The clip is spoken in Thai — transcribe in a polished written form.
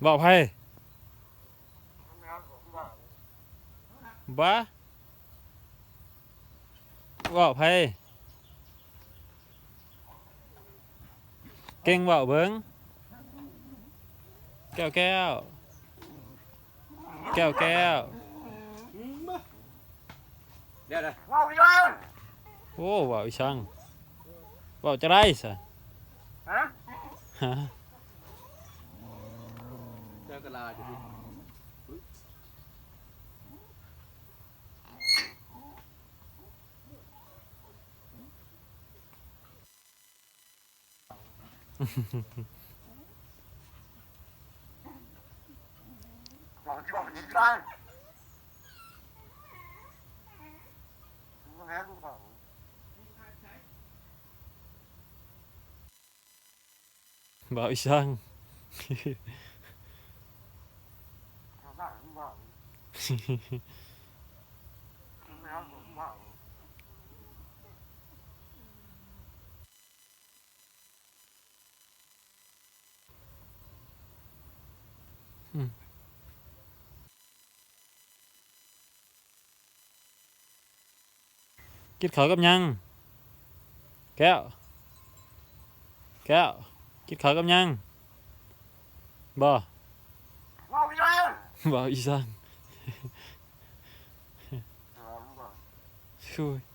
บอกไพ่บ้าบอกไพ่เก่งบอกเบิ้งแก้วแก้วแก้วแก้วเดี๋ยวนะ โอ้บอกอีช่างบอกจะได้สิฮะ เจอกระลาอยู่ดิบอกอีช่าง กินข้าวกับยังแก้วแก้วกินข้าวกับยังบ่บอกอีช่างช่วย